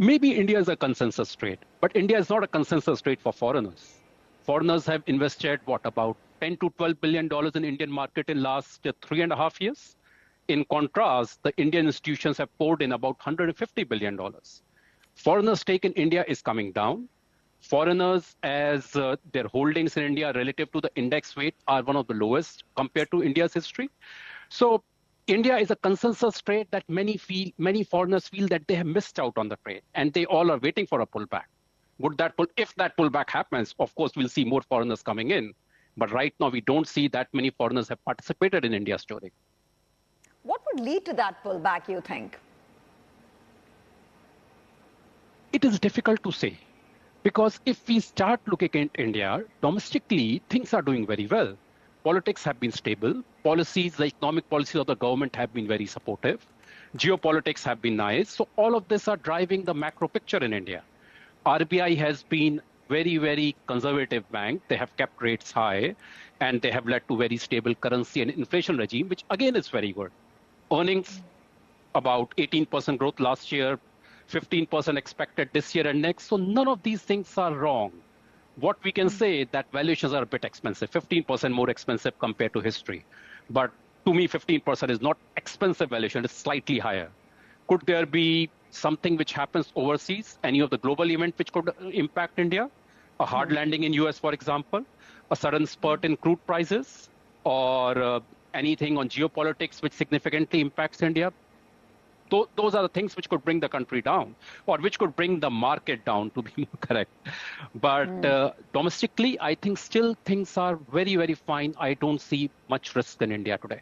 Maybe India is a consensus trade, but India is not a consensus trade for foreigners. Foreigners have invested, about 10 to $12 billion in Indian market in last 3.5 years. In contrast, the Indian institutions have poured in about $150 billion. Foreigners' stake in India is coming down. Foreigners, as their holdings in India relative to the index weight are one of the lowest compared to India's history. So India is a consensus trade that many foreigners feel that they have missed out on the trade, and they all are waiting for a pullback. If that pullback happens, of course, we'll see more foreigners coming in. But right now, we don't see that many foreigners have participated in India's story. What would lead to that pullback, you think? It is difficult to say. Because if we start looking at India, domestically, things are doing very well. Politics have been stable. Policies, the economic policies of the government have been very supportive. Geopolitics have been nice. So all of this are driving the macro picture in India. RBI has been very, very conservative bank. They have kept rates high, and they have led to very stable currency and inflation regime, which again is very good. Earnings, about 18% growth last year, 15% expected this year and next. So none of these things are wrong. What we can say is that valuations are a bit expensive, 15% more expensive compared to history. But to me, 15% is not expensive valuation, it's slightly higher. Could there be something which happens overseas, any of the global event which could impact India? A hard landing in US, for example, a sudden spurt in crude prices, or anything on geopolitics which significantly impacts India? Those are the things which could bring the country down, or which could bring the market down, to be more correct. But domestically, I think still things are very, very fine. I don't see much risk in India today.